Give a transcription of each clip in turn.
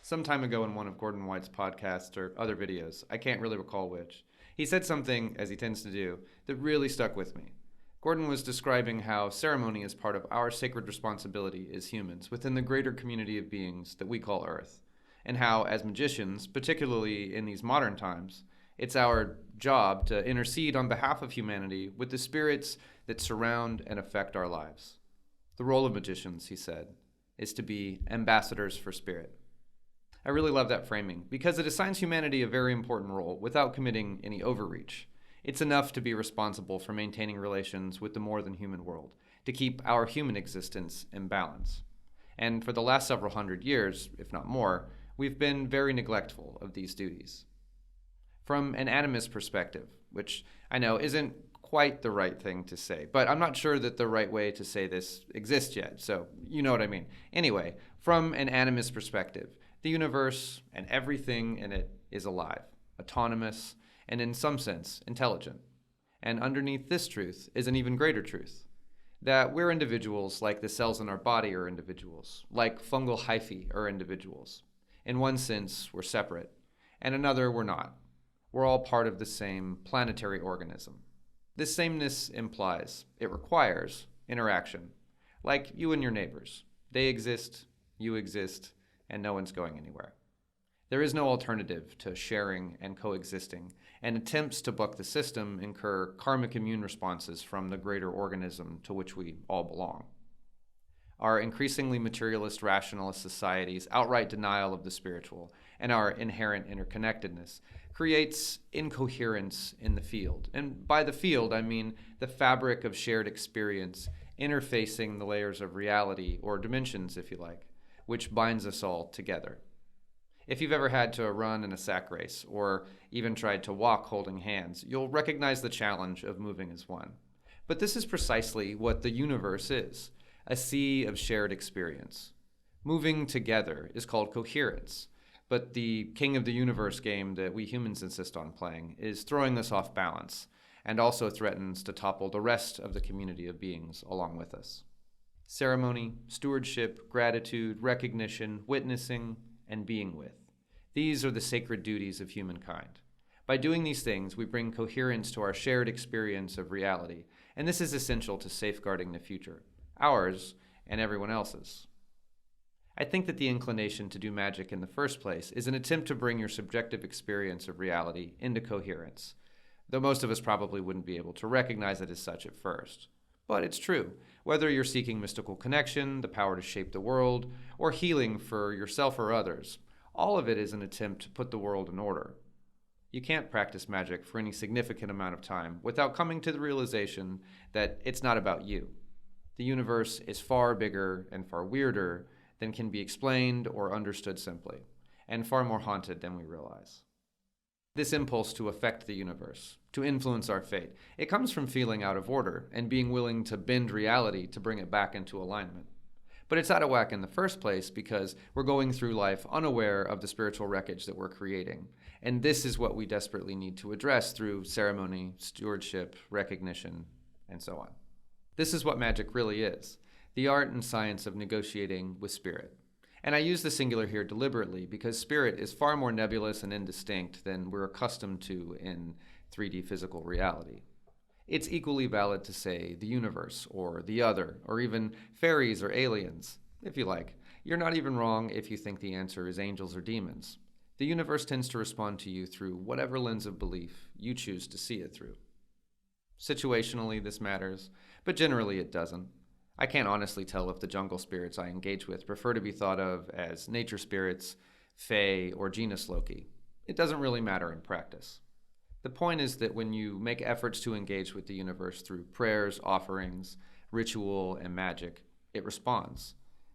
Some time ago in one of Gordon White's podcasts or other videos, I can't really recall which, he said something, as he tends to do, that really stuck with me. Gordon was describing how ceremony is part of our sacred responsibility as humans within the greater community of beings that we call Earth, and how, as magicians, particularly in these modern times, it's our job to intercede on behalf of humanity with the spirits that surround and affect our lives. The role of magicians, he said, is to be ambassadors for spirit. I really love that framing because it assigns humanity a very important role without committing any overreach. It's enough to be responsible for maintaining relations with the more than human world, to keep our human existence in balance. And for the last several hundred years, if not more, we've been very neglectful of these duties. From an animist perspective, which I know isn't quite the right thing to say, but I'm not sure that the right way to say this exists yet, so you know what I mean. Anyway, from an animist perspective, the universe and everything in it is alive, autonomous, and in some sense, intelligent. And underneath this truth is an even greater truth, that we're individuals like the cells in our body are individuals, like fungal hyphae are individuals. In one sense, we're separate, and another, we're not. We're all part of the same planetary organism. This sameness implies, it requires, interaction, like you and your neighbors. They exist, you exist, and no one's going anywhere. There is no alternative to sharing and coexisting, and attempts to buck the system incur karmic immune responses from the greater organism to which we all belong. Our increasingly materialist rationalist society's outright denial of the spiritual and our inherent interconnectedness creates incoherence in the field. And by the field, I mean the fabric of shared experience interfacing the layers of reality, or dimensions if you like, which binds us all together. If you've ever had to run in a sack race, or even tried to walk holding hands, you'll recognize the challenge of moving as one. But this is precisely what the universe is, a sea of shared experience. Moving together is called coherence, but the king of the universe game that we humans insist on playing is throwing us off balance, and also threatens to topple the rest of the community of beings along with us. Ceremony, stewardship, gratitude, recognition, witnessing, and being with. These are the sacred duties of humankind. By doing these things, we bring coherence to our shared experience of reality, and this is essential to safeguarding the future, ours and everyone else's. I think that the inclination to do magic in the first place is an attempt to bring your subjective experience of reality into coherence, though most of us probably wouldn't be able to recognize it as such at first. But it's true. Whether you're seeking mystical connection, the power to shape the world, or healing for yourself or others, all of it is an attempt to put the world in order. You can't practice magic for any significant amount of time without coming to the realization that it's not about you. The universe is far bigger and far weirder than can be explained or understood simply, and far more haunted than we realize. This impulse to affect the universe, to influence our fate, it comes from feeling out of order and being willing to bend reality to bring it back into alignment. But it's out of whack in the first place because we're going through life unaware of the spiritual wreckage that we're creating. And this is what we desperately need to address through ceremony, stewardship, recognition, and so on. This is what magic really is, the art and science of negotiating with spirit. And I use the singular here deliberately because spirit is far more nebulous and indistinct than we're accustomed to in 3D physical reality. It's equally valid to say the universe, or the other, or even fairies or aliens, if you like. You're not even wrong if you think the answer is angels or demons. The universe tends to respond to you through whatever lens of belief you choose to see it through. Situationally, this matters, but generally it doesn't. I can't honestly tell if the jungle spirits I engage with prefer to be thought of as nature spirits, fae, or genus Loki. It doesn't really matter in practice. The point is that when you make efforts to engage with the universe through prayers, offerings, ritual, and magic, it responds,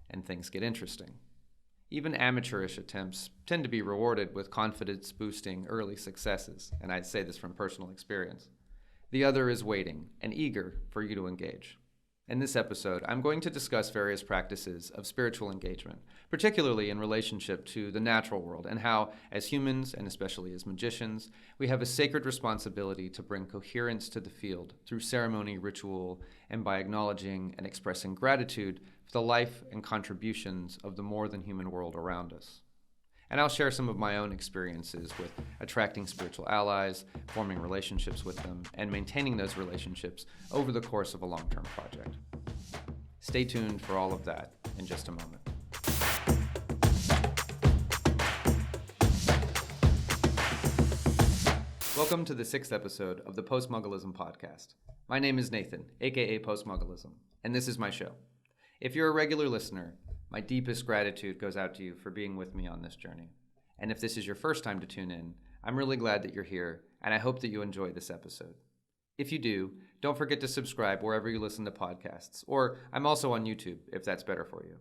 and things get interesting. Even amateurish attempts tend to be rewarded with confidence-boosting early successes, and I'd say this from personal experience. The other is waiting and eager for you to engage. In this episode, I'm going to discuss various practices of spiritual engagement, particularly in relationship to the natural world, and how, as humans, and especially as magicians, we have a sacred responsibility to bring coherence to the field through ceremony, ritual, and by acknowledging and expressing gratitude for the life and contributions of the more than human world around us. and I'll share some of my own experiences with attracting spiritual allies, forming relationships with them, and maintaining those relationships over the course of a long-term project. Stay tuned for all of that in just a moment. Welcome to the 6th episode of the Postmugglism podcast. My name is Nathan, aka Postmugglism, and this is my show. If you're a regular listener, my deepest gratitude goes out to you for being with me on this journey. And if this is your first time to tune in, I'm really glad that you're here, and I hope that you enjoy this episode. If you do, don't forget to subscribe wherever you listen to podcasts, or I'm also on YouTube if that's better for you.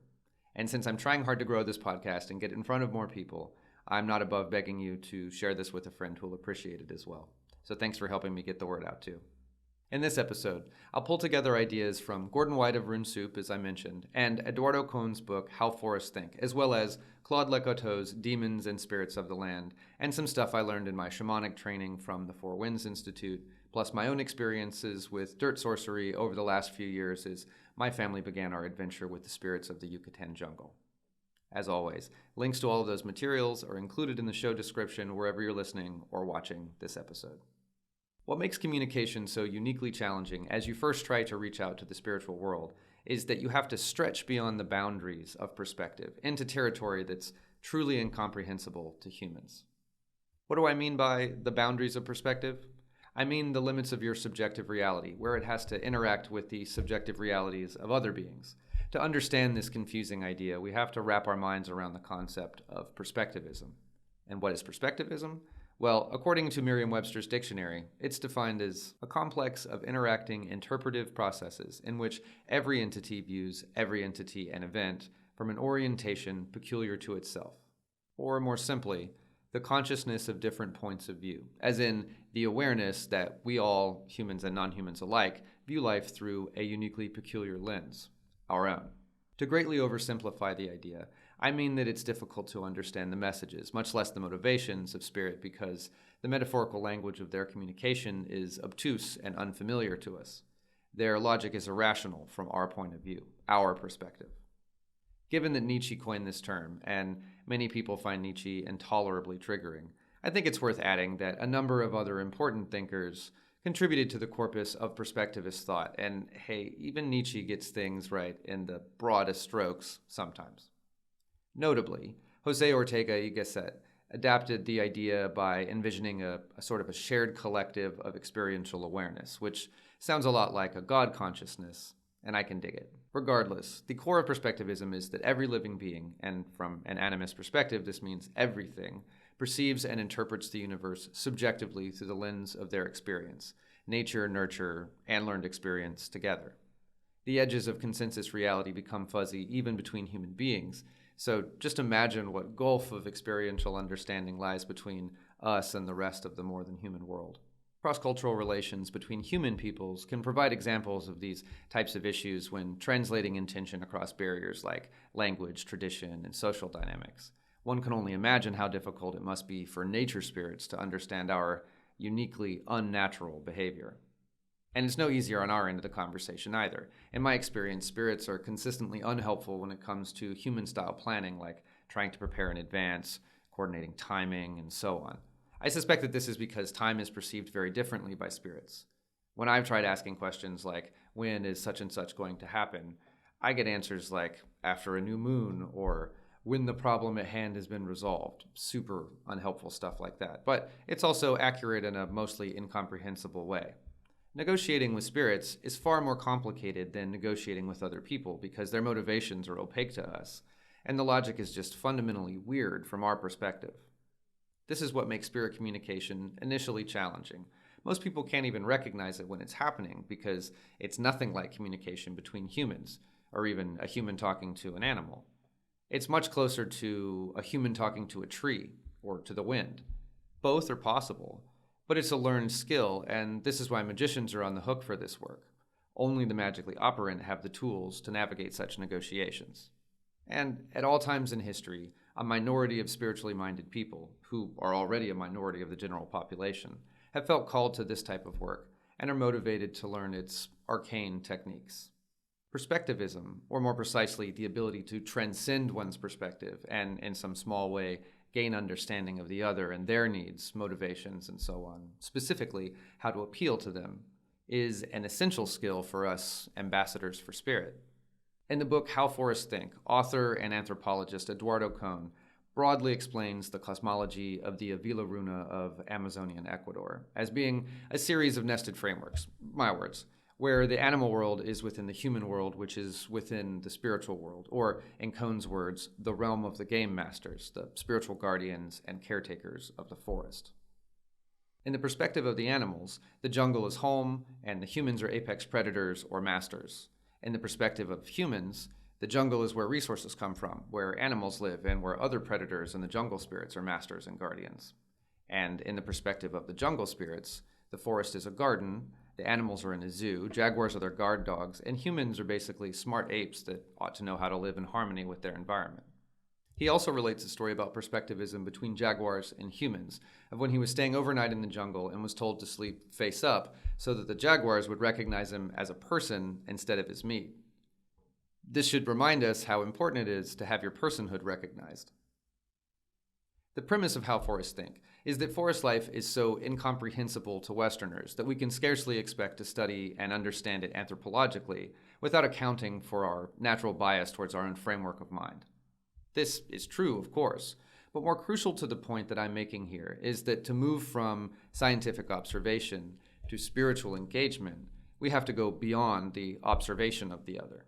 And since I'm trying hard to grow this podcast and get in front of more people, I'm not above begging you to share this with a friend who will appreciate it as well. So thanks for helping me get the word out too. In this episode, I'll pull together ideas from Gordon White of Rune Soup, as I mentioned, and Eduardo Cohn's book, How Forests Think, as well as Claude Lecoteau's Demons and Spirits of the Land, and some stuff I learned in my shamanic training from the Four Winds Institute, plus my own experiences with dirt sorcery over the last few years as my family began our adventure with the spirits of the Yucatan jungle. As always, links to all of those materials are included in the show description wherever you're listening or watching this episode. What makes communication so uniquely challenging as you first try to reach out to the spiritual world is that you have to stretch beyond the boundaries of perspective into territory that's truly incomprehensible to humans. What do I mean by the boundaries of perspective? I mean the limits of your subjective reality, where it has to interact with the subjective realities of other beings. To understand this confusing idea, we have to wrap our minds around the concept of perspectivism. And what is perspectivism? Well, according to Merriam-Webster's dictionary, it's defined as a complex of interacting interpretive processes in which every entity views every entity and event from an orientation peculiar to itself. Or more simply, the consciousness of different points of view, as in the awareness that we all, humans and non-humans alike, view life through a uniquely peculiar lens. Our own. To greatly oversimplify the idea, I mean that it's difficult to understand the messages, much less the motivations of spirit, because the metaphorical language of their communication is obtuse and unfamiliar to us. Their logic is irrational from our point of view, our perspective. Given that Nietzsche coined this term, and many people find Nietzsche intolerably triggering, I think it's worth adding that a number of other important thinkers contributed to the corpus of perspectivist thought, and hey, even Nietzsche gets things right in the broadest strokes sometimes. Notably, Jose Ortega y Gasset adapted the idea by envisioning a sort of a shared collective of experiential awareness, which sounds a lot like a God consciousness, and I can dig it. Regardless, the core of perspectivism is that every living being, and from an animist perspective, this means everything, perceives and interprets the universe subjectively through the lens of their experience, nature, nurture, and learned experience together. The edges of consensus reality become fuzzy even between human beings, so just imagine what gulf of experiential understanding lies between us and the rest of the more than human world. Cross-cultural relations between human peoples can provide examples of these types of issues when translating intention across barriers like language, tradition, and social dynamics. One can only imagine how difficult it must be for nature spirits to understand our uniquely unnatural behavior. And it's no easier on our end of the conversation either. In my experience, spirits are consistently unhelpful when it comes to human-style planning, like trying to prepare in advance, coordinating timing, and so on. I suspect that this is because time is perceived very differently by spirits. When I've tried asking questions like, when is such and such going to happen, I get answers like, after a new moon, or when the problem at hand has been resolved. Super unhelpful stuff like that. But it's also accurate in a mostly incomprehensible way. Negotiating with spirits is far more complicated than negotiating with other people because their motivations are opaque to us, and the logic is just fundamentally weird from our perspective. This is what makes spirit communication initially challenging. Most people can't even recognize it when it's happening because it's nothing like communication between humans, or even a human talking to an animal. It's much closer to a human talking to a tree or to the wind. Both are possible, but it's a learned skill, and this is why magicians are on the hook for this work. Only the magically-operant have the tools to navigate such negotiations. And at all times in history, a minority of spiritually minded people, who are already a minority of the general population, have felt called to this type of work and are motivated to learn its arcane techniques. Perspectivism, or more precisely, the ability to transcend one's perspective and, in some small way, gain understanding of the other and their needs, motivations, and so on, specifically how to appeal to them, is an essential skill for us ambassadors for spirit. In the book How Forests Think, author and anthropologist Eduardo Kohn broadly explains the cosmology of the Avila Runa of Amazonian Ecuador as being a series of nested frameworks, my words, where the animal world is within the human world, which is within the spiritual world, or, in Kohn's words, the realm of the game masters, the spiritual guardians and caretakers of the forest. In the perspective of the animals, the jungle is home, and the humans are apex predators or masters. In the perspective of humans, the jungle is where resources come from, where animals live, and where other predators and the jungle spirits are masters and guardians. And in the perspective of the jungle spirits, the forest is a garden, the animals are in a zoo, jaguars are their guard dogs, and humans are basically smart apes that ought to know how to live in harmony with their environment. He also relates a story about perspectivism between jaguars and humans, of when he was staying overnight in the jungle and was told to sleep face up so that the jaguars would recognize him as a person instead of his meat. This should remind us how important it is to have your personhood recognized. The premise of How Forests Think is that forest life is so incomprehensible to Westerners that we can scarcely expect to study and understand it anthropologically without accounting for our natural bias towards our own framework of mind. This is true, of course, but more crucial to the point that I'm making here is that to move from scientific observation to spiritual engagement, we have to go beyond the observation of the other.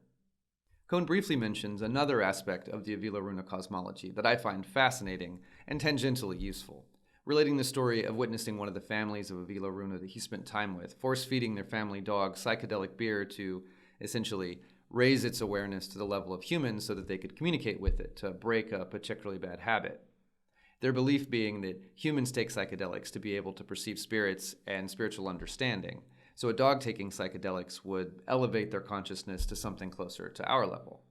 Kohn briefly mentions another aspect of the Avila Runa cosmology that I find fascinating and tangentially useful, relating the story of witnessing one of the families of Avila Runa that he spent time with, force-feeding their family dog psychedelic beer to essentially raise its awareness to the level of humans so that they could communicate with it to break a particularly bad habit. Their belief being that humans take psychedelics to be able to perceive spirits and spiritual understanding, so a dog taking psychedelics would elevate their consciousness to something closer to our level.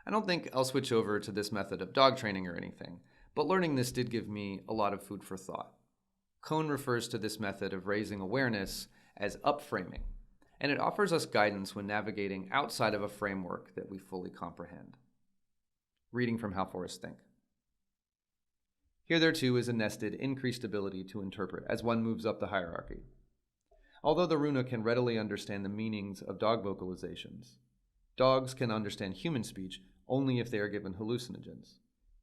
I don't think I'll switch over to this method of dog training or anything, but learning this did give me a lot of food for thought. Kohn refers to this method of raising awareness as upframing, and it offers us guidance when navigating outside of a framework that we fully comprehend. Reading from How Forests Think. Here there too is a nested, increased ability to interpret as one moves up the hierarchy. Although the Runa can readily understand the meanings of dog vocalizations, dogs can understand human speech only if they are given hallucinogens.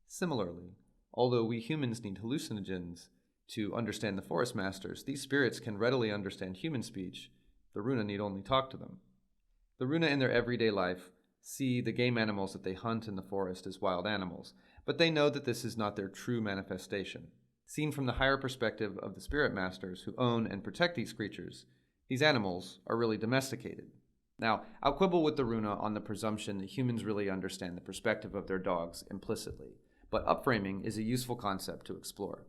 Similarly, although we humans need hallucinogens to understand the forest masters, these spirits can readily understand human speech. The Runa need only talk to them. The Runa in their everyday life see the game animals that they hunt in the forest as wild animals, but they know that this is not their true manifestation. Seen from the higher perspective of the spirit masters who own and protect these creatures, these animals are really domesticated. Now, I'll quibble with the Runa on the presumption that humans really understand the perspective of their dogs implicitly, but upframing is a useful concept to explore.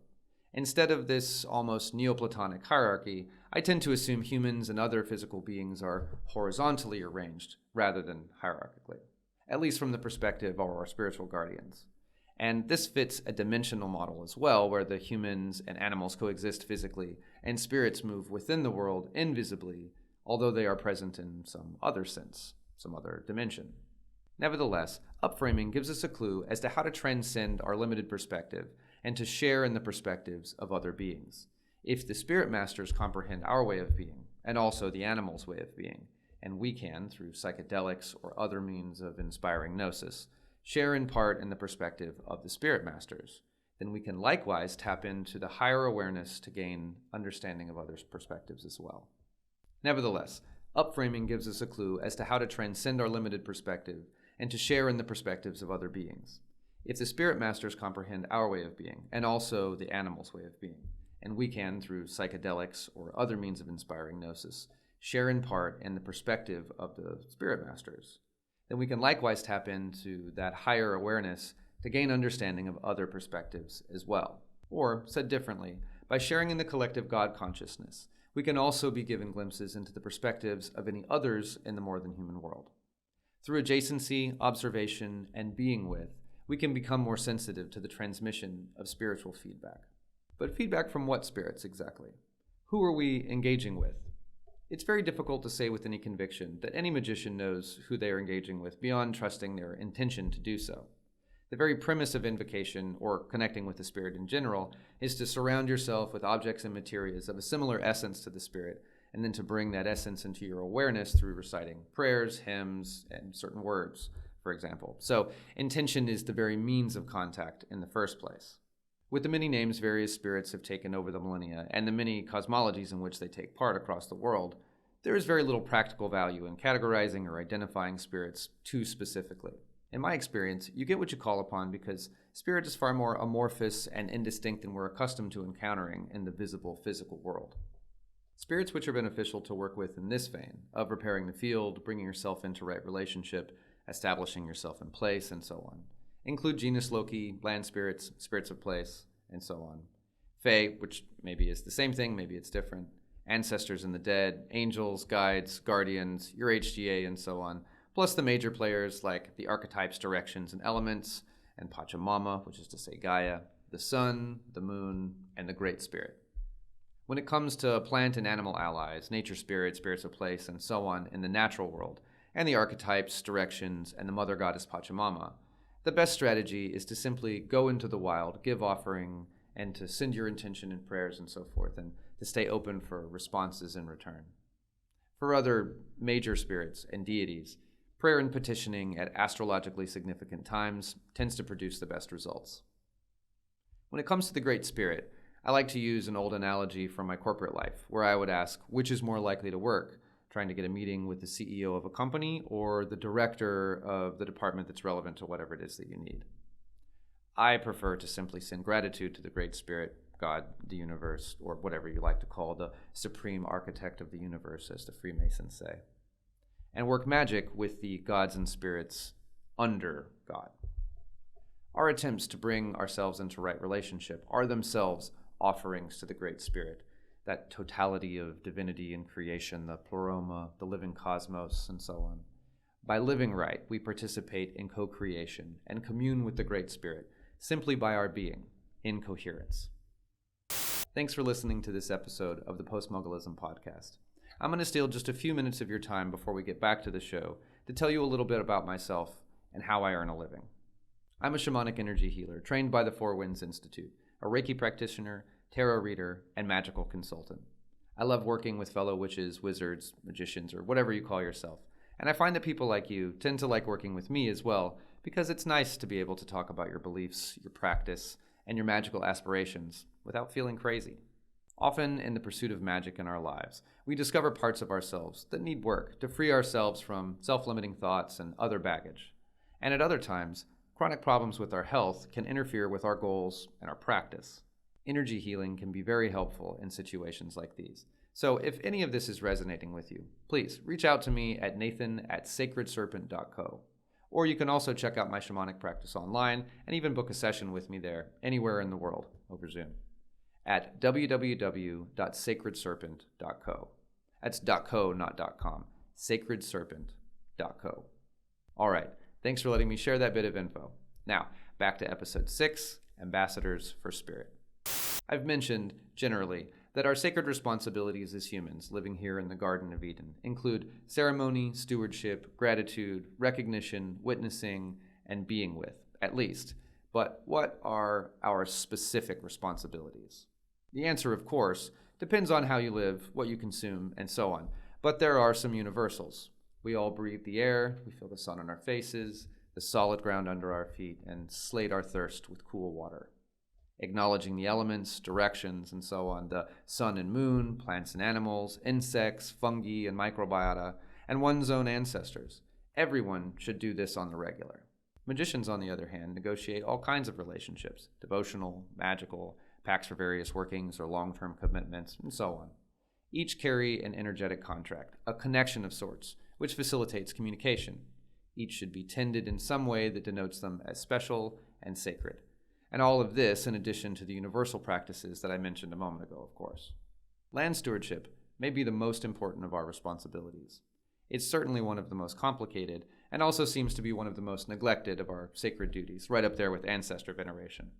Instead of this almost Neoplatonic hierarchy, I tend to assume humans and other physical beings are horizontally arranged rather than hierarchically, at least from the perspective of our spiritual guardians. And this fits a dimensional model as well, where the humans and animals coexist physically, and spirits move within the world invisibly, although they are present in some other sense, some other dimension. Nevertheless, upframing gives us a clue as to how to transcend our limited perspective and to share in the perspectives of other beings. If the spirit masters comprehend our way of being, and also the animal's way of being, and we can, through psychedelics or other means of inspiring gnosis, share in part in the perspective of the spirit masters, then we can likewise tap into the higher awareness to gain understanding of others' perspectives as well. Nevertheless, upframing gives us a clue as to how to transcend our limited perspective and to share in the perspectives of other beings. If the spirit masters comprehend our way of being, and also the animal's way of being, and we can, through psychedelics or other means of inspiring gnosis, share in part in the perspective of the spirit masters, then we can likewise tap into that higher awareness to gain understanding of other perspectives as well. Or, said differently, by sharing in the collective God consciousness, we can also be given glimpses into the perspectives of any others in the more than human world. Through adjacency, observation, and being with, we can become more sensitive to the transmission of spiritual feedback. But feedback from what spirits exactly? Who are we engaging with? It's very difficult to say with any conviction that any magician knows who they are engaging with beyond trusting their intention to do so. The very premise of invocation, or connecting with the spirit in general, is to surround yourself with objects and materials of a similar essence to the spirit, and then to bring that essence into your awareness through reciting prayers, hymns, and certain words, for example. So, intention is the very means of contact in the first place. With the many names various spirits have taken over the millennia, and the many cosmologies in which they take part across the world, there is very little practical value in categorizing or identifying spirits too specifically. In my experience, you get what you call upon because spirit is far more amorphous and indistinct than we're accustomed to encountering in the visible physical world. Spirits which are beneficial to work with in this vein, of repairing the field, bringing yourself into right relationship, establishing yourself in place, and so on, include genus Loki, land spirits, spirits of place, and so on. Fae, which maybe is the same thing, maybe it's different. Ancestors and the dead, angels, guides, guardians, your HGA, and so on. Plus the major players like the archetypes, directions, and elements, and Pachamama, which is to say Gaia, the sun, the moon, and the Great Spirit. When it comes to plant and animal allies, nature spirits, spirits of place, and so on in the natural world, and the archetypes, directions, and the mother goddess Pachamama, the best strategy is to simply go into the wild, give offering, and to send your intention and prayers and so forth, and to stay open for responses in return. For other major spirits and deities, prayer and petitioning at astrologically significant times tends to produce the best results. When it comes to the Great Spirit, I like to use an old analogy from my corporate life, where I would ask which is more likely to work, trying to get a meeting with the CEO of a company or the director of the department that's relevant to whatever it is that you need. I prefer to simply send gratitude to the Great Spirit, God, the universe, or whatever you like to call the supreme architect of the universe, as the Freemasons say, and work magic with the gods and spirits under God. Our attempts to bring ourselves into right relationship are themselves offerings to the Great Spirit, that totality of divinity and creation, the pleroma, the living cosmos, and so on. By living right, we participate in co-creation and commune with the Great Spirit simply by our being in coherence. Thanks for listening to this episode of the Postmugglism podcast. I'm going to steal just a few minutes of your time before we get back to the show to tell you a little bit about myself and how I earn a living. I'm a shamanic energy healer trained by the Four Winds Institute, a Reiki practitioner, tarot reader, and magical consultant. I love working with fellow witches, wizards, magicians, or whatever you call yourself, and I find that people like you tend to like working with me as well because it's nice to be able to talk about your beliefs, your practice, and your magical aspirations without feeling crazy. Often, in the pursuit of magic in our lives, we discover parts of ourselves that need work to free ourselves from self-limiting thoughts and other baggage. And at other times, chronic problems with our health can interfere with our goals and our practice. Energy healing can be very helpful in situations like these. So if any of this is resonating with you, please reach out to me at nathan@sacredserpent.co. Or you can also check out my shamanic practice online and even book a session with me there anywhere in the world over Zoom at www.sacredserpent.co. That's .co, not .com. sacredserpent.co. All right, thanks for letting me share that bit of info. Now, back to episode 6, Ambassadors for Spirit. I've mentioned, generally, that our sacred responsibilities as humans living here in the Garden of Eden include ceremony, stewardship, gratitude, recognition, witnessing, and being with, at least. But what are our specific responsibilities? The answer, of course, depends on how you live, what you consume, and so on. But there are some universals. We all breathe the air, we feel the sun on our faces, the solid ground under our feet, and slate our thirst with cool water. Acknowledging the elements, directions, and so on, the sun and moon, plants and animals, insects, fungi, and microbiota, and one's own ancestors. Everyone should do this on the regular. Magicians, on the other hand, negotiate all kinds of relationships, devotional, magical, pacts for various workings or long-term commitments, and so on. Each carry an energetic contract, a connection of sorts, which facilitates communication. Each should be tended in some way that denotes them as special and sacred. And all of this in addition to the universal practices that I mentioned a moment ago, of course. Land stewardship may be the most important of our responsibilities. It's certainly one of the most complicated, and also seems to be one of the most neglected of our sacred duties, right up there with ancestor veneration.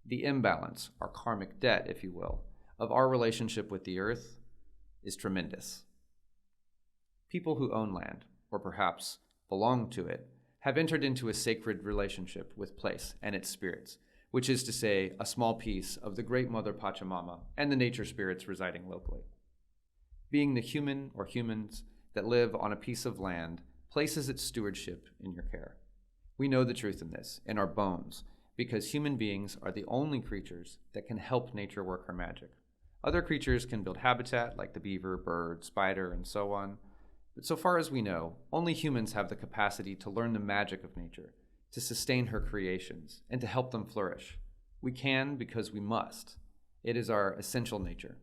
The imbalance, our karmic debt, if you will, of our relationship with the earth is tremendous. People who own land, or perhaps belong to it, have entered into a sacred relationship with place and its spirits, which is to say, a small piece of the Great Mother Pachamama and the nature spirits residing locally. Being the human or humans that live on a piece of land places its stewardship in your care. We know the truth in this, in our bones, because human beings are the only creatures that can help nature work her magic. Other creatures can build habitat, like the beaver, bird, spider, and so on. But so far as we know, only humans have the capacity to learn the magic of nature, to sustain her creations, and to help them flourish. We can because we must. It is our essential nature.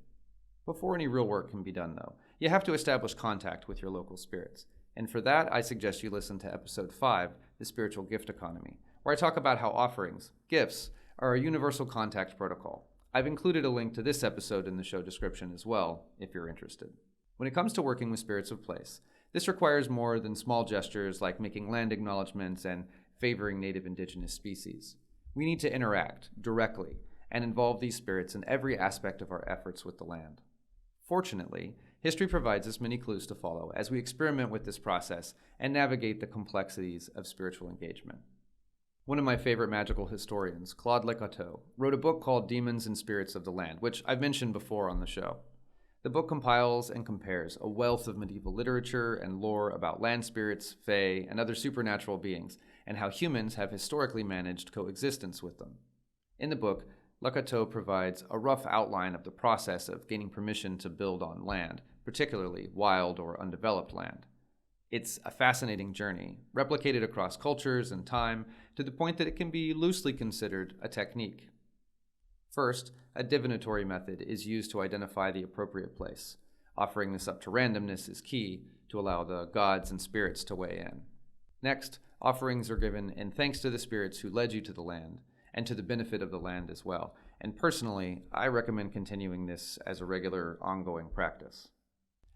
Before any real work can be done, though, you have to establish contact with your local spirits. And for that, I suggest you listen to episode 5, The Spiritual Gift Economy, where I talk about how offerings, gifts, are a universal contact protocol. I've included a link to this episode in the show description as well, if you're interested. When it comes to working with spirits of place, this requires more than small gestures like making land acknowledgments and favoring native indigenous species. We need to interact directly and involve these spirits in every aspect of our efforts with the land. Fortunately, history provides us many clues to follow as we experiment with this process and navigate the complexities of spiritual engagement. One of my favorite magical historians, Claude Lecoteau, wrote a book called Demons and Spirits of the Land, which I've mentioned before on the show. The book compiles and compares a wealth of medieval literature and lore about land spirits, fae, and other supernatural beings, and how humans have historically managed coexistence with them. In the book, Lecoteau provides a rough outline of the process of gaining permission to build on land, particularly wild or undeveloped land. It's a fascinating journey, replicated across cultures and time, to the point that it can be loosely considered a technique. First, a divinatory method is used to identify the appropriate place. Offering this up to randomness is key to allow the gods and spirits to weigh in. Next, offerings are given in thanks to the spirits who led you to the land, and to the benefit of the land as well. And personally, I recommend continuing this as a regular, ongoing practice.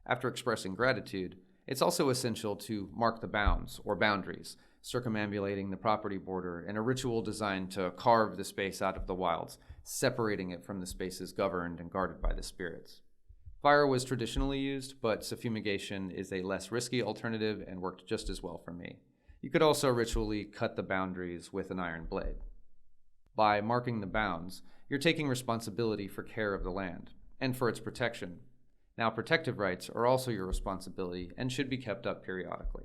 After expressing gratitude, it's also essential to mark the bounds or boundaries, circumambulating the property border in a ritual designed to carve the space out of the wilds, separating it from the spaces governed and guarded by the spirits. Fire was traditionally used, but suffumigation is a less risky alternative and worked just as well for me. You could also ritually cut the boundaries with an iron blade. By marking the bounds, you're taking responsibility for care of the land and for its protection. Now, protective rights are also your responsibility and should be kept up periodically.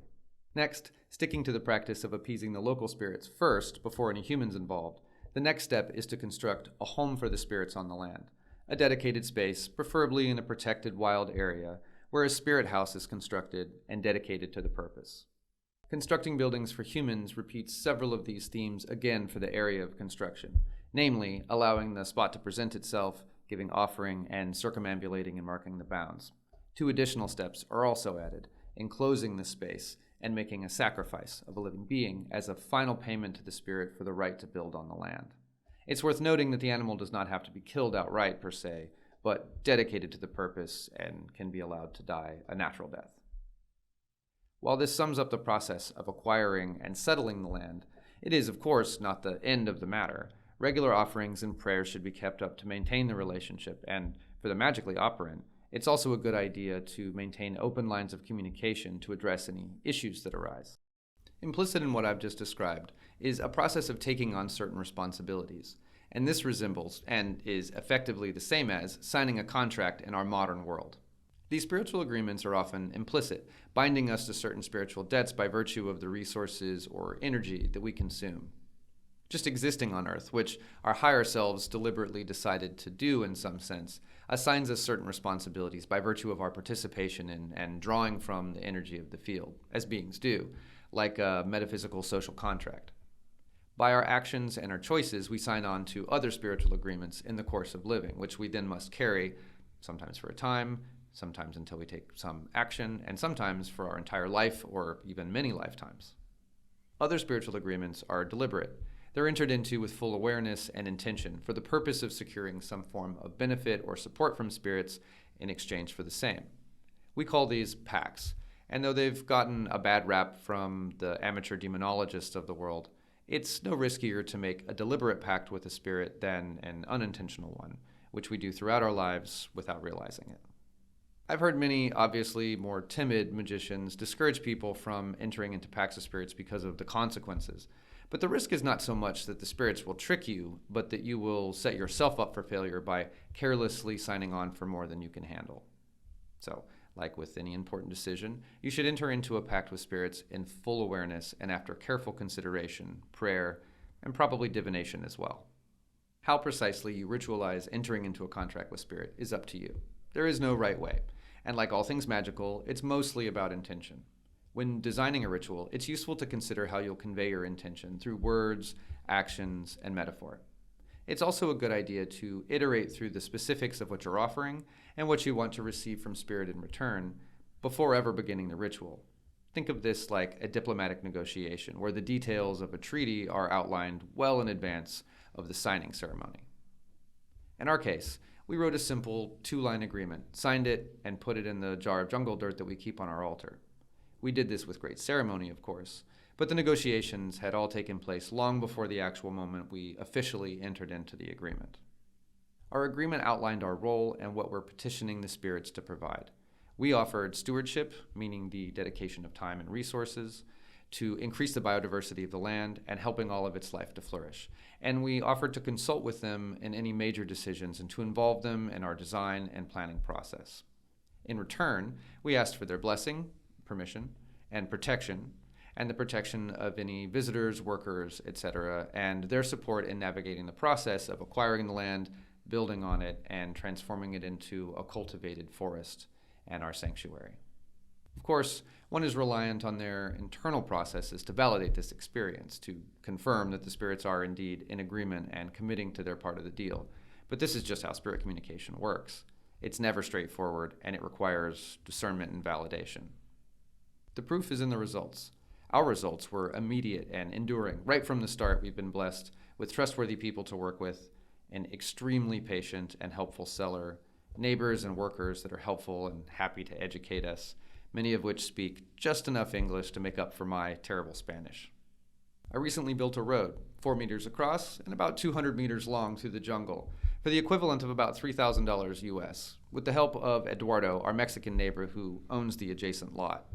Next, sticking to the practice of appeasing the local spirits first before any humans involved, the next step is to construct a home for the spirits on the land, a dedicated space, preferably in a protected wild area, where a spirit house is constructed and dedicated to the purpose. Constructing buildings for humans repeats several of these themes again for the area of construction, namely allowing the spot to present itself, giving offering, and circumambulating and marking the bounds. 2 additional steps are also added, enclosing the space and making a sacrifice of a living being as a final payment to the spirit for the right to build on the land. It's worth noting that the animal does not have to be killed outright per se, but dedicated to the purpose and can be allowed to die a natural death. While this sums up the process of acquiring and settling the land, it is, of course, not the end of the matter. Regular offerings and prayers should be kept up to maintain the relationship, and for the magically operant, it's also a good idea to maintain open lines of communication to address any issues that arise. Implicit in what I've just described is a process of taking on certain responsibilities, and this resembles, and is effectively the same as, signing a contract in our modern world. These spiritual agreements are often implicit, binding us to certain spiritual debts by virtue of the resources or energy that we consume. Just existing on Earth, which our higher selves deliberately decided to do in some sense, assigns us certain responsibilities by virtue of our participation in and drawing from the energy of the field, as beings do, like a metaphysical social contract. By our actions and our choices, we sign on to other spiritual agreements in the course of living, which we then must carry, sometimes for a time, sometimes until we take some action, and sometimes for our entire life or even many lifetimes. Other spiritual agreements are deliberate. They're entered into with full awareness and intention for the purpose of securing some form of benefit or support from spirits in exchange for the same. We call these pacts, and though they've gotten a bad rap from the amateur demonologists of the world, it's no riskier to make a deliberate pact with a spirit than an unintentional one, which we do throughout our lives without realizing it. I've heard many, obviously more timid magicians discourage people from entering into pacts of spirits because of the consequences. But the risk is not so much that the spirits will trick you, but that you will set yourself up for failure by carelessly signing on for more than you can handle. So, like with any important decision, you should enter into a pact with spirits in full awareness and after careful consideration, prayer, and probably divination as well. How precisely you ritualize entering into a contract with spirit is up to you. There is no right way, and like all things magical, it's mostly about intention. When designing a ritual, it's useful to consider how you'll convey your intention through words, actions, and metaphor. It's also a good idea to iterate through the specifics of what you're offering and what you want to receive from spirit in return before ever beginning the ritual. Think of this like a diplomatic negotiation, where the details of a treaty are outlined well in advance of the signing ceremony. In our case, we wrote a simple 2-line agreement, signed it, and put it in the jar of jungle dirt that we keep on our altar. We did this with great ceremony, of course, but the negotiations had all taken place long before the actual moment we officially entered into the agreement. Our agreement outlined our role and what we're petitioning the spirits to provide. We offered stewardship, meaning the dedication of time and resources, to increase the biodiversity of the land and helping all of its life to flourish. And we offered to consult with them in any major decisions and to involve them in our design and planning process. In return, we asked for their blessing, permission, and protection, and the protection of any visitors, workers, etc., and their support in navigating the process of acquiring the land, building on it, and transforming it into a cultivated forest and our sanctuary. Of course, one is reliant on their internal processes to validate this experience, to confirm that the spirits are indeed in agreement and committing to their part of the deal. But this is just how spirit communication works. It's never straightforward, and it requires discernment and validation. The proof is in the results. Our results were immediate and enduring. Right from the start, we've been blessed with trustworthy people to work with, an extremely patient and helpful seller, neighbors and workers that are helpful and happy to educate us, many of which speak just enough English to make up for my terrible Spanish. I recently built a road, 4 meters across and about 200 meters long through the jungle, for the equivalent of about $3,000 US, with the help of Eduardo, our Mexican neighbor who owns the adjacent lot.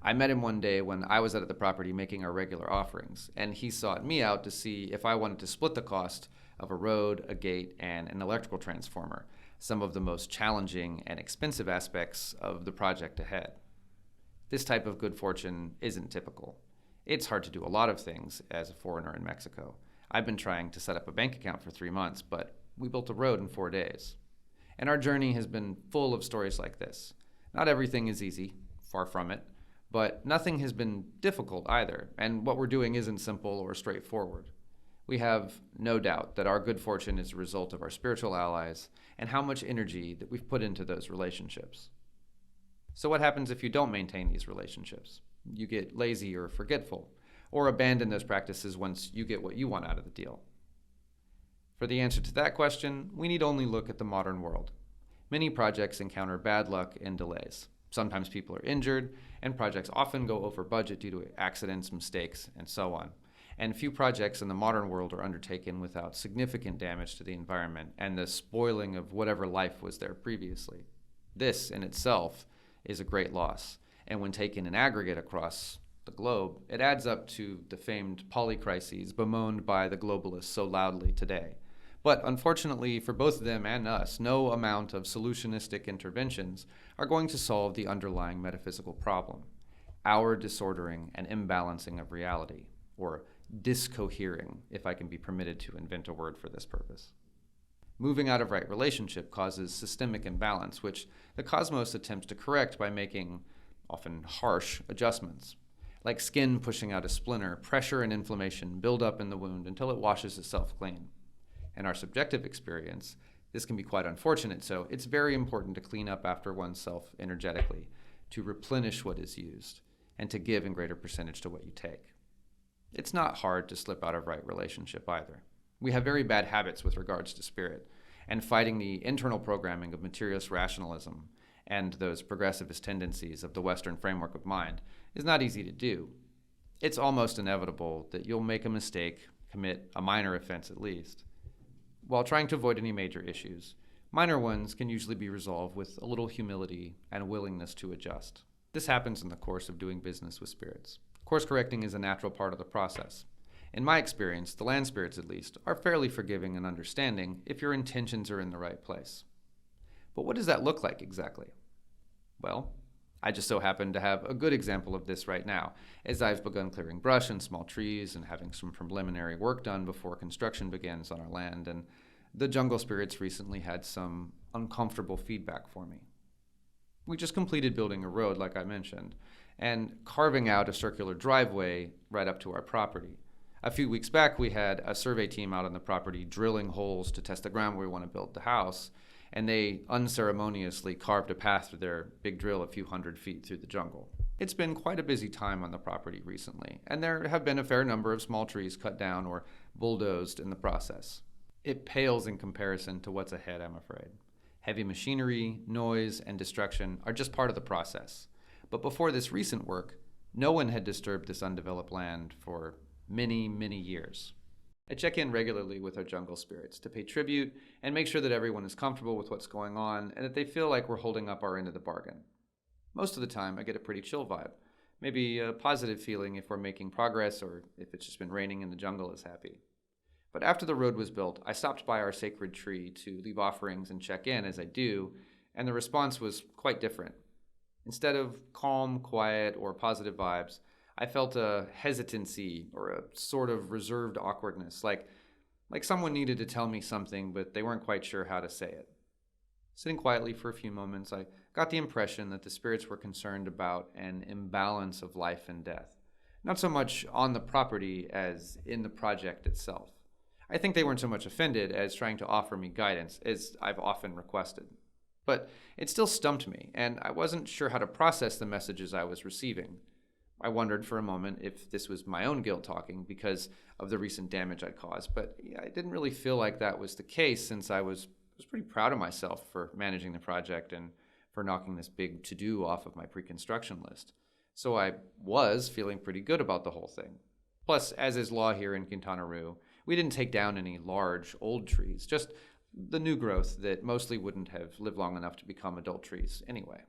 I met him one day when I was out at the property making our regular offerings, and he sought me out to see if I wanted to split the cost of a road, a gate, and an electrical transformer, some of the most challenging and expensive aspects of the project ahead. This type of good fortune isn't typical. It's hard to do a lot of things as a foreigner in Mexico. I've been trying to set up a bank account for 3 months, but we built a road in 4 days. And our journey has been full of stories like this. Not everything is easy, far from it, but nothing has been difficult either, and what we're doing isn't simple or straightforward. We have no doubt that our good fortune is a result of our spiritual allies and how much energy that we've put into those relationships. So what happens if you don't maintain these relationships? You get lazy or forgetful, or abandon those practices once you get what you want out of the deal. For the answer to that question, we need only look at the modern world. Many projects encounter bad luck and delays. Sometimes people are injured, and projects often go over budget due to accidents, mistakes, and so on. And few projects in the modern world are undertaken without significant damage to the environment and the spoiling of whatever life was there previously. This, in itself, is a great loss, and when taken in aggregate across the globe, it adds up to the famed polycrises bemoaned by the globalists so loudly today. But unfortunately for both them and us, no amount of solutionistic interventions are going to solve the underlying metaphysical problem, our disordering and imbalancing of reality, or discohering, if I can be permitted to invent a word for this purpose. Moving out of right relationship causes systemic imbalance, which the cosmos attempts to correct by making often harsh adjustments. Like skin pushing out a splinter, pressure and inflammation build up in the wound until it washes itself clean. In our subjective experience, this can be quite unfortunate, so it's very important to clean up after oneself energetically, to replenish what is used, and to give in greater percentage to what you take. It's not hard to slip out of right relationship either. We have very bad habits with regards to spirit, and fighting the internal programming of materialist rationalism and those progressivist tendencies of the Western framework of mind is not easy to do. It's almost inevitable that you'll make a mistake, commit a minor offense at least. While trying to avoid any major issues, Minor ones can usually be resolved with a little humility and a willingness to adjust. This happens in the course of doing business with spirits. Course correcting is a natural part of the process. In my experience, the land spirits at least, are fairly forgiving and understanding if your intentions are in the right place. But what does that look like exactly? Well, I just so happen to have a good example of this right now, as I've begun clearing brush and small trees and having some preliminary work done before construction begins on our land, and the jungle spirits recently had some uncomfortable feedback for me. We just completed building a road, like I mentioned, and carving out a circular driveway right up to our property. A few weeks back, we had a survey team out on the property drilling holes to test the ground where we want to build the house, and they unceremoniously carved a path through their big drill a few hundred feet through the jungle. It's been quite a busy time on the property recently, and there have been a fair number of small trees cut down or bulldozed in the process. It pales in comparison to what's ahead, I'm afraid. Heavy machinery, noise, and destruction are just part of the process. But before this recent work, no one had disturbed this undeveloped land for many, many years. I check in regularly with our jungle spirits to pay tribute and make sure that everyone is comfortable with what's going on and that they feel like we're holding up our end of the bargain. Most of the time, I get a pretty chill vibe. Maybe a positive feeling if we're making progress or if it's just been raining and the jungle is happy. But after the road was built, I stopped by our sacred tree to leave offerings and check in as I do, and the response was quite different. Instead of calm, quiet, or positive vibes, I felt a hesitancy or a sort of reserved awkwardness, like someone needed to tell me something, but they weren't quite sure how to say it. Sitting quietly for a few moments, I got the impression that the spirits were concerned about an imbalance of life and death, not so much on the property as in the project itself. I think they weren't so much offended as trying to offer me guidance, as I've often requested. But it still stumped me, and I wasn't sure how to process the messages I was receiving. I wondered for a moment if this was my own guilt talking because of the recent damage I'd caused, but I didn't really feel like that was the case since I was pretty proud of myself for managing the project and for knocking this big to-do off of my pre-construction list. So I was feeling pretty good about the whole thing. Plus, as is law here in Quintana Roo, we didn't take down any large, old trees, just the new growth that mostly wouldn't have lived long enough to become adult trees anyway.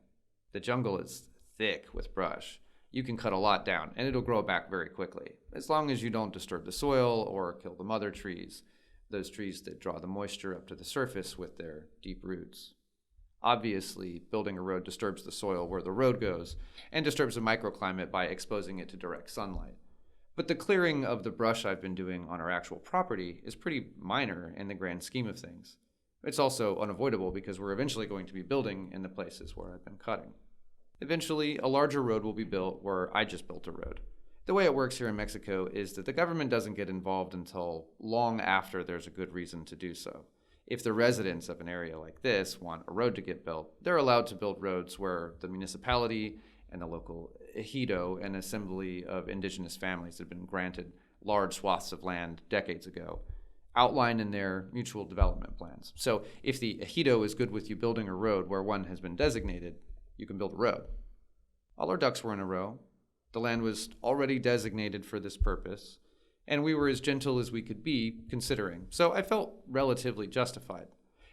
The jungle is thick with brush. You can cut a lot down, and it'll grow back very quickly, as long as you don't disturb the soil or kill the mother trees, those trees that draw the moisture up to the surface with their deep roots. Obviously, building a road disturbs the soil where the road goes, and disturbs the microclimate by exposing it to direct sunlight. But the clearing of the brush I've been doing on our actual property is pretty minor in the grand scheme of things. It's also unavoidable because we're eventually going to be building in the places where I've been cutting. Eventually, a larger road will be built where I just built a road. The way it works here in Mexico is that the government doesn't get involved until long after there's a good reason to do so. If the residents of an area like this want a road to get built, they're allowed to build roads where the municipality and the local ejido, an assembly of indigenous families that have been granted large swaths of land decades ago, outlined in their mutual development plans. So if the ejido is good with you building a road where one has been designated, you can build a road. All our ducks were in a row. The land was already designated for this purpose, and we were as gentle as we could be considering. So I felt relatively justified.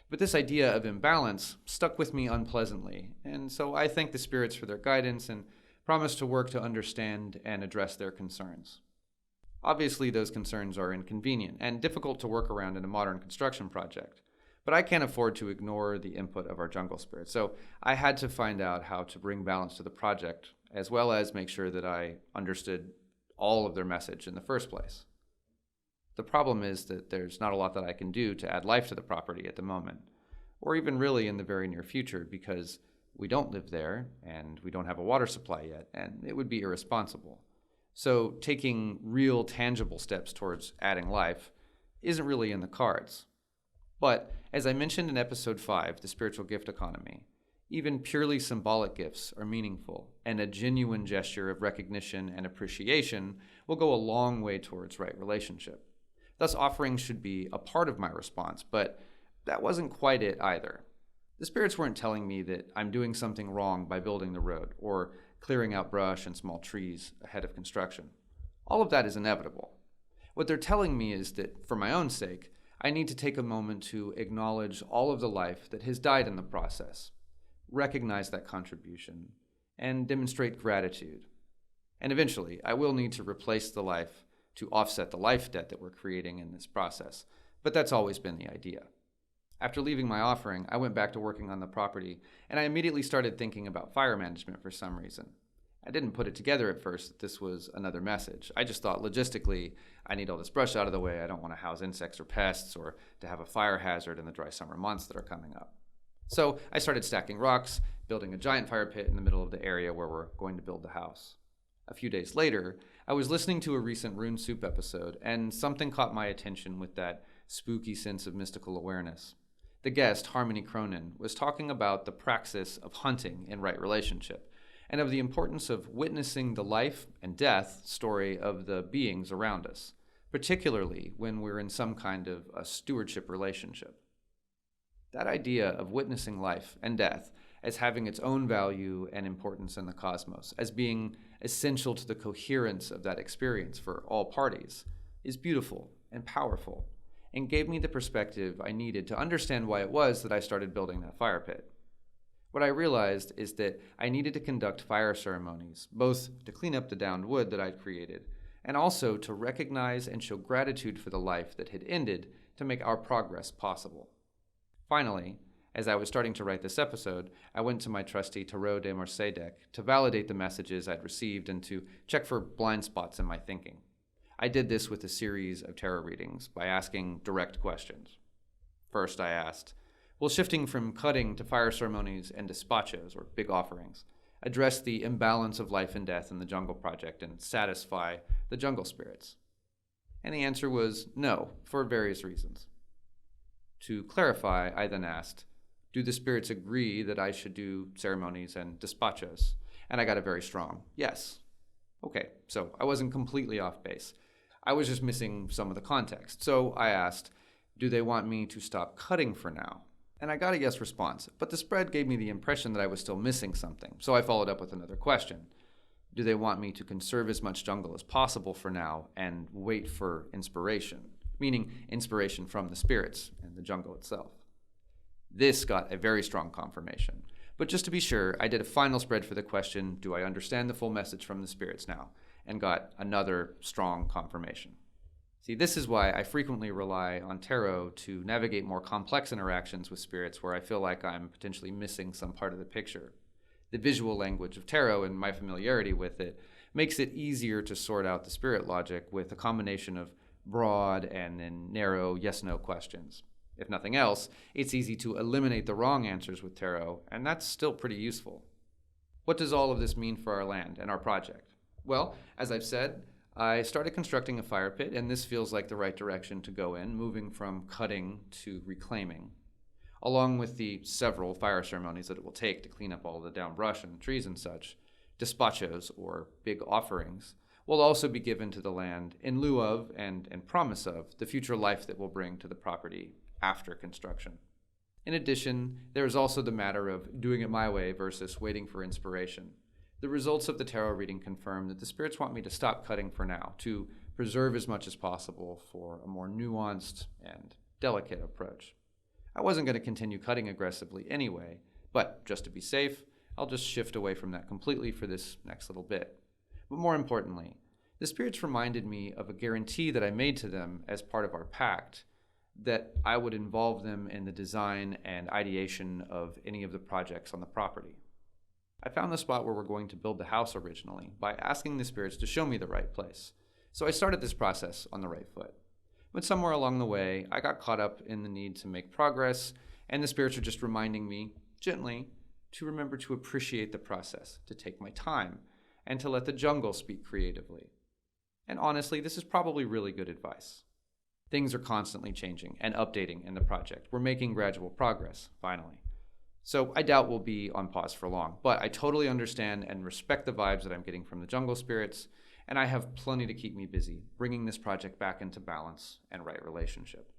But this idea of imbalance stuck with me unpleasantly, and so I thanked the spirits for their guidance and promised to work to understand and address their concerns. Obviously, those concerns are inconvenient and difficult to work around in a modern construction project. But I can't afford to ignore the input of our jungle spirits, so I had to find out how to bring balance to the project, as well as make sure that I understood all of their message in the first place. The problem is that there's not a lot that I can do to add life to the property at the moment, or even really in the very near future, because we don't live there, and we don't have a water supply yet, and it would be irresponsible. So taking real tangible steps towards adding life isn't really in the cards. But, as I mentioned in episode 5, The Spiritual Gift Economy, even purely symbolic gifts are meaningful, and a genuine gesture of recognition and appreciation will go a long way towards right relationship. Thus, offerings should be a part of my response, but that wasn't quite it either. The spirits weren't telling me that I'm doing something wrong by building the road, or clearing out brush and small trees ahead of construction. All of that is inevitable. What they're telling me is that, for my own sake, I need to take a moment to acknowledge all of the life that has died in the process, recognize that contribution, and demonstrate gratitude. And eventually, I will need to replace the life to offset the life debt that we're creating in this process, but that's always been the idea. After leaving my offering, I went back to working on the property, and I immediately started thinking about fire management for some reason. I didn't put it together at first that this was another message. I just thought logistically, I need all this brush out of the way. I don't want to house insects or pests or to have a fire hazard in the dry summer months that are coming up. So I started stacking rocks, building a giant fire pit in the middle of the area where we're going to build the house. A few days later, I was listening to a recent Rune Soup episode, and something caught my attention with that spooky sense of mystical awareness. The guest, Harmony Cronin, was talking about the praxis of hunting in right relationship, and of the importance of witnessing the life and death story of the beings around us, particularly when we're in some kind of a stewardship relationship. That idea of witnessing life and death as having its own value and importance in the cosmos, as being essential to the coherence of that experience for all parties, is beautiful and powerful, and gave me the perspective I needed to understand why it was that I started building that fire pit. What I realized is that I needed to conduct fire ceremonies, both to clean up the downed wood that I'd created, and also to recognize and show gratitude for the life that had ended to make our progress possible. Finally, as I was starting to write this episode, I went to my trusty Tarot de Marseille deck to validate the messages I'd received and to check for blind spots in my thinking. I did this with a series of tarot readings by asking direct questions. First, I asked, will shifting from cutting to fire ceremonies and despachos, or big offerings, address the imbalance of life and death in the Jungle Project and satisfy the jungle spirits? And the answer was no, for various reasons. To clarify, I then asked, do the spirits agree that I should do ceremonies and despachos? And I got a very strong yes. Okay, so I wasn't completely off base. I was just missing some of the context. So I asked, do they want me to stop cutting for now? And I got a yes response, but the spread gave me the impression that I was still missing something. So I followed up with another question. Do they want me to conserve as much jungle as possible for now and wait for inspiration? Meaning inspiration from the spirits and the jungle itself. This got a very strong confirmation. But just to be sure, I did a final spread for the question, do I understand the full message from the spirits now? And got another strong confirmation. See, this is why I frequently rely on tarot to navigate more complex interactions with spirits where I feel like I'm potentially missing some part of the picture. The visual language of tarot and my familiarity with it makes it easier to sort out the spirit logic with a combination of broad and then narrow yes-no questions. If nothing else, it's easy to eliminate the wrong answers with tarot, and that's still pretty useful. What does all of this mean for our land and our project? Well, as I've said, I started constructing a fire pit, and this feels like the right direction to go in, moving from cutting to reclaiming. Along with the several fire ceremonies that it will take to clean up all the down brush and trees and such, despachos, or big offerings, will also be given to the land in lieu of and promise of the future life that will bring to the property after construction. In addition, there is also the matter of doing it my way versus waiting for inspiration. The results of the tarot reading confirm that the spirits want me to stop cutting for now, to preserve as much as possible for a more nuanced and delicate approach. I wasn't going to continue cutting aggressively anyway, but just to be safe, I'll just shift away from that completely for this next little bit. But more importantly, the spirits reminded me of a guarantee that I made to them as part of our pact, that I would involve them in the design and ideation of any of the projects on the property. I found the spot where we're going to build the house originally by asking the spirits to show me the right place. So I started this process on the right foot. But somewhere along the way, I got caught up in the need to make progress, and the spirits are just reminding me, gently, to remember to appreciate the process, to take my time, and to let the jungle speak creatively. And honestly, this is probably really good advice. Things are constantly changing and updating in the project. We're making gradual progress, finally. So I doubt we'll be on pause for long, but I totally understand and respect the vibes that I'm getting from the jungle spirits, and I have plenty to keep me busy, bringing this project back into balance and right relationship.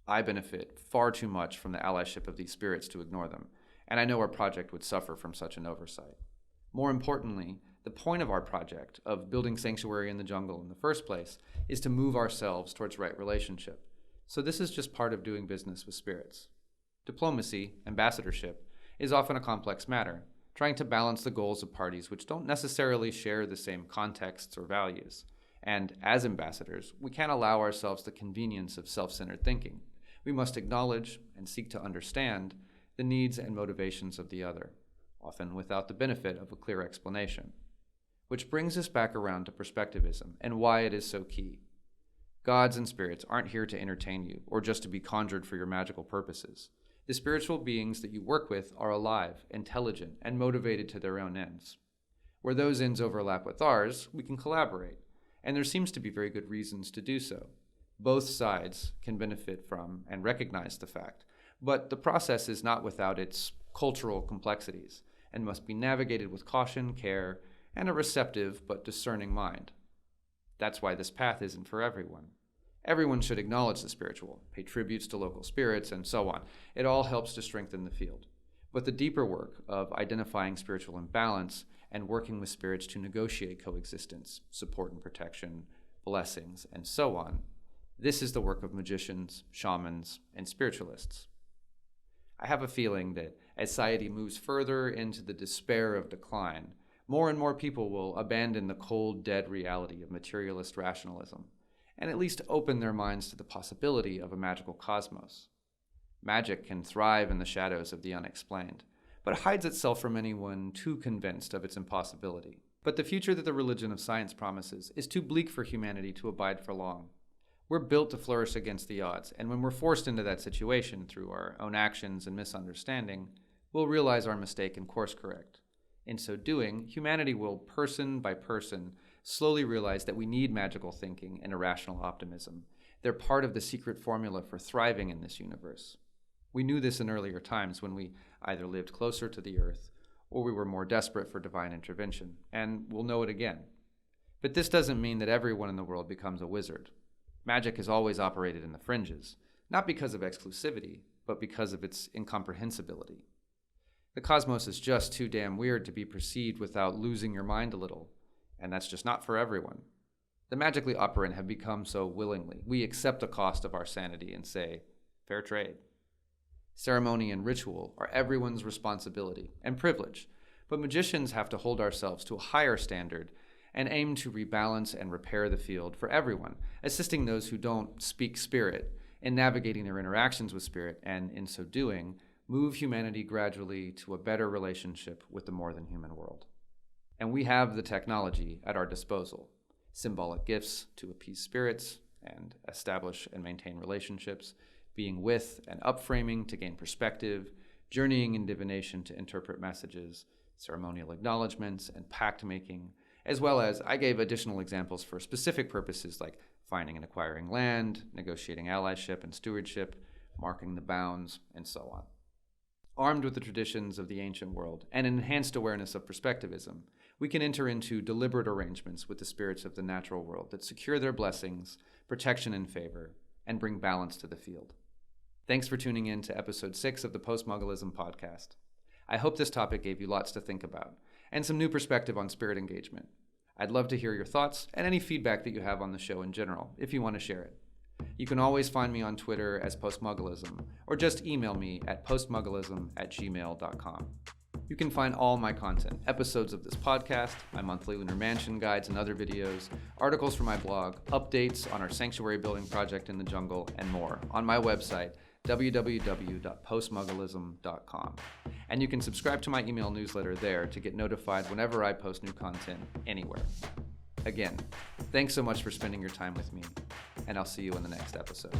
I benefit far too much from the allyship of these spirits to ignore them, and I know our project would suffer from such an oversight. More importantly, the point of our project, of building sanctuary in the jungle in the first place, is to move ourselves towards right relationship, So this is just part of doing business with spirits. Diplomacy, ambassadorship, is often a complex matter, trying to balance the goals of parties which don't necessarily share the same contexts or values. And as ambassadors, we can't allow ourselves the convenience of self-centered thinking. We must acknowledge and seek to understand the needs and motivations of the other, often without the benefit of a clear explanation. Which brings us back around to perspectivism and why it is so key. Gods and spirits aren't here to entertain you or just to be conjured for your magical purposes. The spiritual beings that you work with are alive, intelligent, and motivated to their own ends. Where those ends overlap with ours, we can collaborate, and there seems to be very good reasons to do so. Both sides can benefit from and recognize the fact, but the process is not without its cultural complexities and must be navigated with caution, care, and a receptive but discerning mind. That's why this path isn't for everyone. Everyone should acknowledge the spiritual, pay tributes to local spirits, and so on. It all helps to strengthen the field. But the deeper work of identifying spiritual imbalance and working with spirits to negotiate coexistence, support and protection, blessings, and so on, this is the work of magicians, shamans, and spiritualists. I have a feeling that as society moves further into the despair of decline, more and more people will abandon the cold, dead reality of materialist rationalism, and at least open their minds to the possibility of a magical cosmos. Magic can thrive in the shadows of the unexplained, but hides itself from anyone too convinced of its impossibility. But the future that the religion of science promises is too bleak for humanity to abide for long. We're built to flourish against the odds, and when we're forced into that situation through our own actions and misunderstanding, we'll realize our mistake and course correct. In so doing, humanity will, person by person, slowly realize that we need magical thinking and irrational optimism. They're part of the secret formula for thriving in this universe. We knew this in earlier times when we either lived closer to the earth or we were more desperate for divine intervention, and we'll know it again. But this doesn't mean that everyone in the world becomes a wizard. Magic has always operated in the fringes, not because of exclusivity, but because of its incomprehensibility. The cosmos is just too damn weird to be perceived without losing your mind a little, and that's just not for everyone. The magically operant have become so willingly. We accept the cost of our sanity and say, fair trade. Ceremony and ritual are everyone's responsibility and privilege, but magicians have to hold ourselves to a higher standard and aim to rebalance and repair the field for everyone, assisting those who don't speak spirit in navigating their interactions with spirit, and in so doing, move humanity gradually to a better relationship with the more than human world. And we have the technology at our disposal, symbolic gifts to appease spirits and establish and maintain relationships, being with and upframing to gain perspective, journeying in divination to interpret messages, ceremonial acknowledgments, and pact making, as well as I gave additional examples for specific purposes like finding and acquiring land, negotiating allyship and stewardship, marking the bounds, and so on. Armed with the traditions of the ancient world and an enhanced awareness of perspectivism, we can enter into deliberate arrangements with the spirits of the natural world that secure their blessings, protection and favor, and bring balance to the field. Thanks for tuning in to episode 6 of the Postmugglism podcast. I hope this topic gave you lots to think about and some new perspective on spirit engagement. I'd love to hear your thoughts and any feedback that you have on the show in general, if you want to share it. You can always find me on Twitter as Postmugglism, or just email me at postmugglism@gmail.com. You can find all my content, episodes of this podcast, my monthly Lunar Mansion guides and other videos, articles from my blog, updates on our sanctuary building project in the jungle, and more on my website, www.postmugglism.com. And you can subscribe to my email newsletter there to get notified whenever I post new content anywhere. Again, thanks so much for spending your time with me, and I'll see you in the next episode.